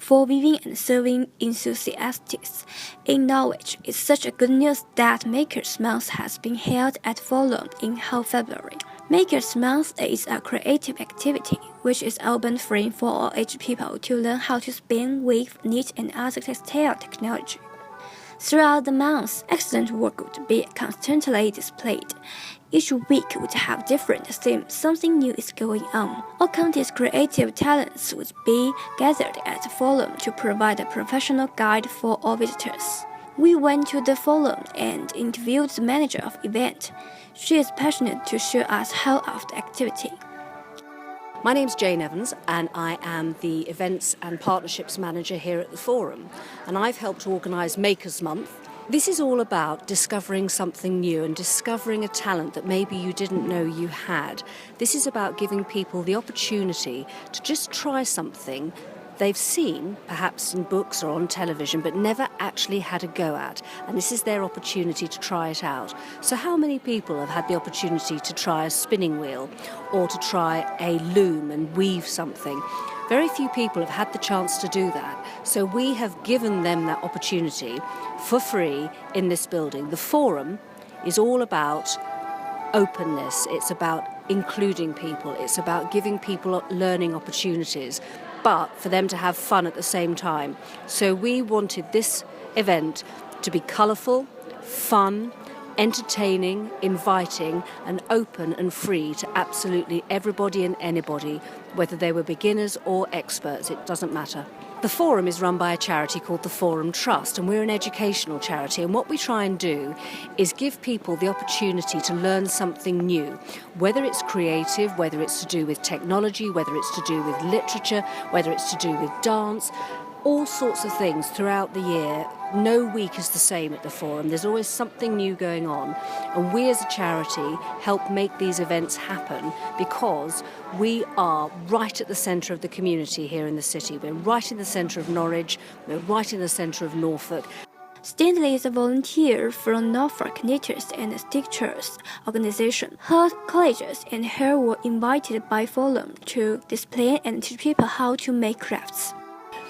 for weaving and sewing enthusiasts in Norwich. It's such a good news that Makers Month has been held at Forum in whole February. Makers Month is a creative activity which is open free for all age people to learn how to spin, weave, knit, and other textile technology. Throughout the month, excellent work would be constantly displayed. Each week would have different themes, something new is going on. All county's creative talents would be gathered at the forum to provide a professional guide for all visitors. We went to the forum and interviewed the manager of the event. She is passionate to show us how of the activity. My name's Jane Evans and I am the Events and Partnerships Manager here at the Forum, and I've helped organise Makers Month. This is all about discovering something new and discovering a talent that maybe you didn't know you had. This is about giving people the opportunity to just try something they've seen, perhaps in books or on television, but never actually had a go at. And this is their opportunity to try it out. So how many people have had the opportunity to try a spinning wheel or to try a loom and weave something? Very few people have had the chance to do that. So we have given them that opportunity for free in this building. The Forum is all about openness. It's about including people. It's about giving people learning opportunities, but for them to have fun at the same time. So we wanted this event to be colourful, fun, entertaining, inviting, and open and free to absolutely everybody and anybody, whether they were beginners or experts, it doesn't matter. The Forum is run by a charity called the Forum Trust, and we're an educational charity, and what we try and do is give people the opportunity to learn something new, whether it's creative, whether it's to do with technology, whether it's to do with literature, whether it's to do with dance, all sorts of things throughout the year. No week is the same at the Forum. There's always something new going on, and we as a charity help make these events happen because we are right at the centre of the community here in the city. We're right in the centre of Norwich, we're right in the centre of Norfolk. Stanley is a volunteer from Norfolk Knitters and Stitchers organization. Her colleagues and her were invited by Forum to display and teach people how to make crafts.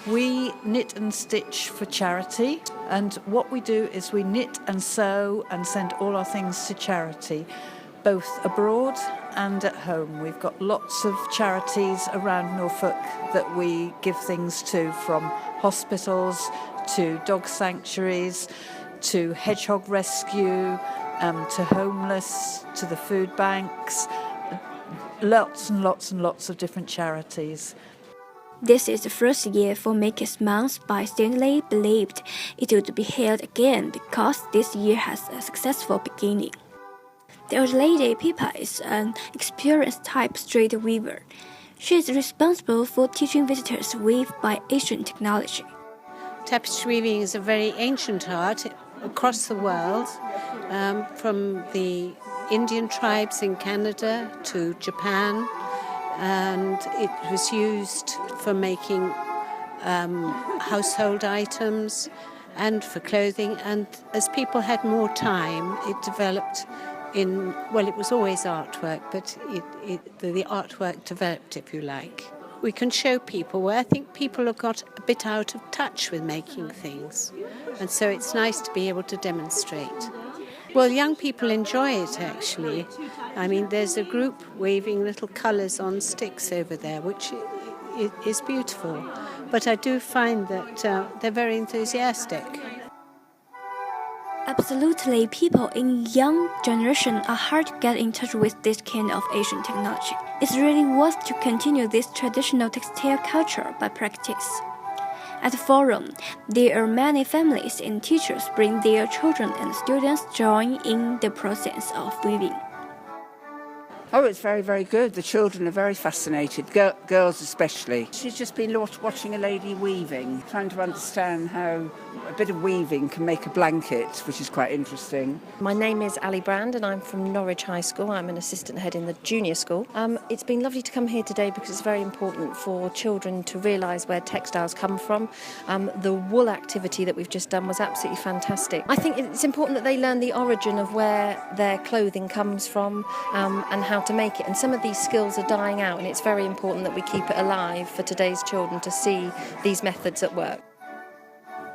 We knit and stitch for charity, and what we do is we knit and sew and send all our things to charity, both abroad and at home. We've got lots of charities around Norfolk that we give things to, from hospitals to dog sanctuaries to hedgehog rescue, to homeless, to the food banks, lots and lots and lots of different charities. This is the first year for Makers Month, but Stanley believed it would be held again because this year has a successful beginning. The old lady Pippa is an experienced tapestry weaver. She is responsible for teaching visitors to weave by Asian technology. Tapestry weaving is a very ancient art across the world, from the Indian tribes in Canada to Japan. And it was used for making household items and for clothing. And as people had more time, it developed in, well, it was always artwork, but the artwork developed, if you like. We can show people where I think people have got a bit out of touch with making things. And so it's nice to be able to demonstrate. Well, young people enjoy it, actually. I mean, there's a group waving little colours on sticks over there, which is beautiful. But I do find that they're very enthusiastic. Absolutely, people in young generation are hard to get in touch with this kind of Asian technology. It's really worth to continue this traditional textile culture by practice. At the Forum, there are many families and teachers bring their children and students join in the process of weaving. Oh, it's very, very good. The children are very fascinated, girls especially. She's just been watching a lady weaving, trying to understand how a bit of weaving can make a blanket, which is quite interesting. My name is Ali Brand and I'm from Norwich High School. I'm an assistant head in the junior school. It's been lovely to come here today because it's very important for children to realise where textiles come from. The wool activity that we've just done was absolutely fantastic. I think it's important that they learn the origin of where their clothing comes from and how how to make it, and some of these skills are dying out, and it's very important that we keep it alive for today's children to see these methods at work.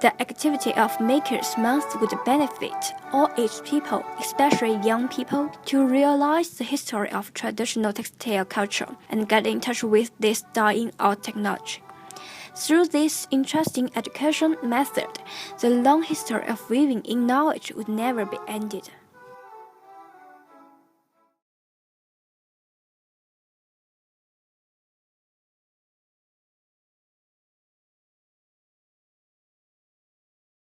The activity of Makers Month would benefit all age people, especially young people, to realize the history of traditional textile culture and get in touch with this dying out technology. Through this interesting education method, the long history of weaving in Norwich would never be ended.